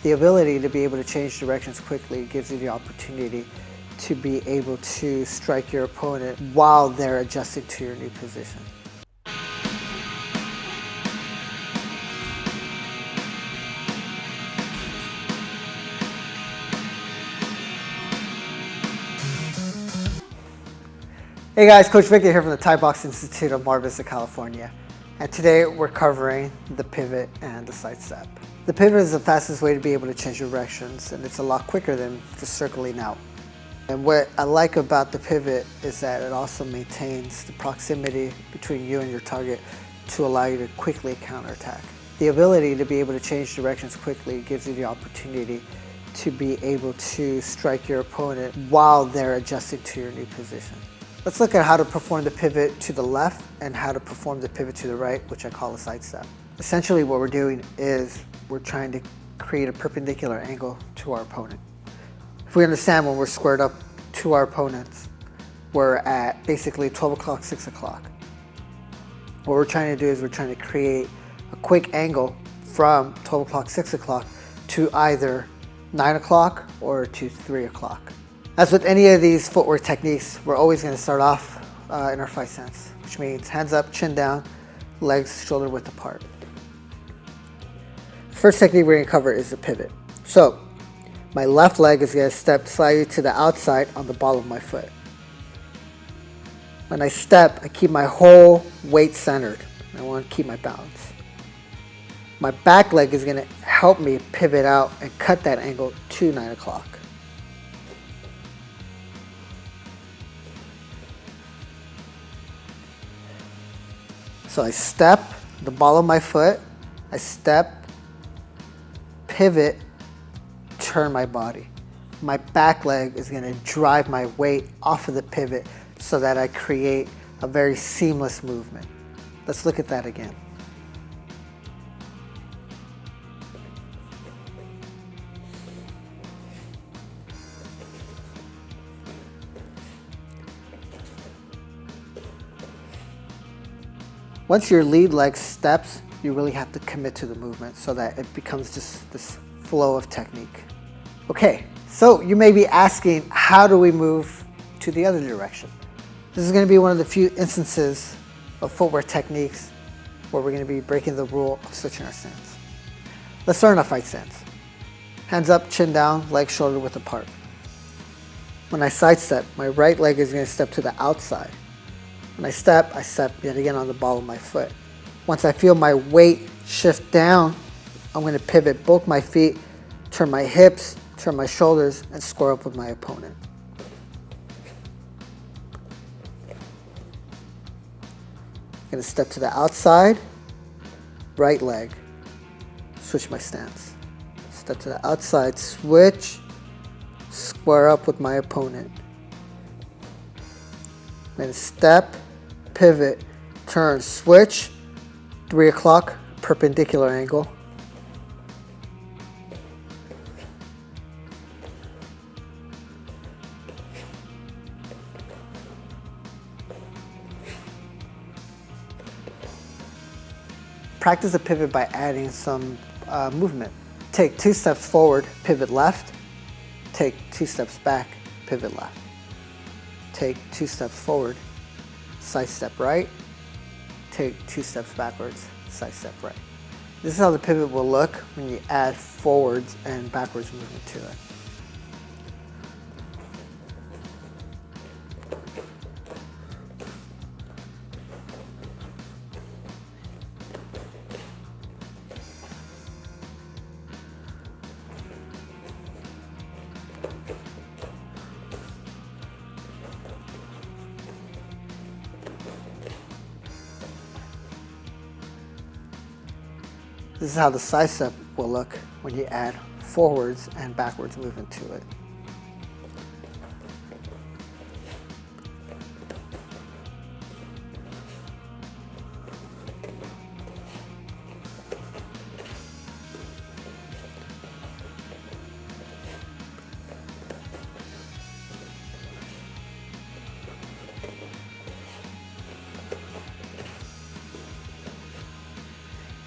The ability to be able to change directions quickly gives you the opportunity to be able to strike your opponent while they're adjusting to your new position. Hey guys, Coach Victor here from the Thai Box Institute of Mar Vista, California. And today we're covering the pivot and the sidestep. The pivot is the fastest way to be able to change directions, and it's a lot quicker than just circling out. And what I like about the pivot is that it also maintains the proximity between you and your target to allow you to quickly counterattack. The ability to be able to change directions quickly gives you the opportunity to be able to strike your opponent while they're adjusting to your new position. Let's look at how to perform the pivot to the left and how to perform the pivot to the right, which I call a sidestep. Essentially what we're doing is we're trying to create a perpendicular angle to our opponent. If we understand when we're squared up to our opponents, we're at basically 12 o'clock, 6 o'clock. What we're trying to do is we're trying to create a quick angle from 12 o'clock, 6 o'clock to either 9 o'clock or to 3 o'clock. As with any of these footwork techniques, we're always going to start off in our fight stance, which means hands up, chin down, legs shoulder width apart. The first technique we're going to cover is the pivot. So my left leg is going to step slightly to the outside on the ball of my foot. When I step, I keep my whole weight centered. I want to keep my balance. My back leg is going to help me pivot out and cut that angle to 9 o'clock. So I step, the ball of my foot, I step, pivot, turn my body. My back leg is going to drive my weight off of the pivot so that I create a very seamless movement. Let's look at that again. Once your lead leg steps, you really have to commit to the movement so that it becomes just this flow of technique. Okay, so you may be asking, how do we move to the other direction? This is going to be one of the few instances of footwork techniques where we're going to be breaking the rule of switching our stance. Let's start in a fight stance. Hands up, chin down, legs shoulder width apart. When I sidestep, my right leg is going to step to the outside. When I step yet again on the ball of my foot. Once I feel my weight shift down, I'm going to pivot both my feet, turn my hips, turn my shoulders, and square up with my opponent. I'm going to step to the outside, right leg, switch my stance. Step to the outside, switch, square up with my opponent. I'm going to step, pivot, turn, switch, 3 o'clock, perpendicular angle. Practice a pivot by adding some movement. Take 2 steps forward, pivot left. Take 2 steps back, pivot left. Take 2 steps forward, sidestep right. Take 2 steps backwards, sidestep right. This is how the pivot will look when you add forwards and backwards movement to it. This is how the sidestep will look when you add forwards and backwards movement to it.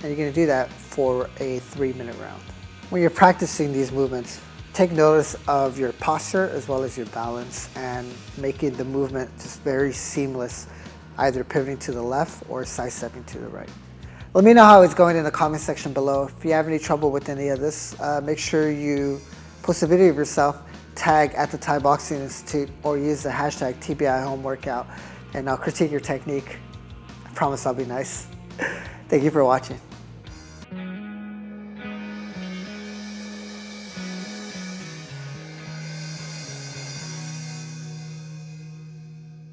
And you're going to do that for a 3-minute round. When you're practicing these movements, take notice of your posture as well as your balance and making the movement just very seamless, either pivoting to the left or sidestepping to the right. Let me know how it's going in the comment section below. If you have any trouble with any of this, make sure you post a video of yourself, tag at the Thai Boxing Institute, or use the hashtag TBI home workout, and I'll critique your technique. I promise I'll be nice. Thank you for watching.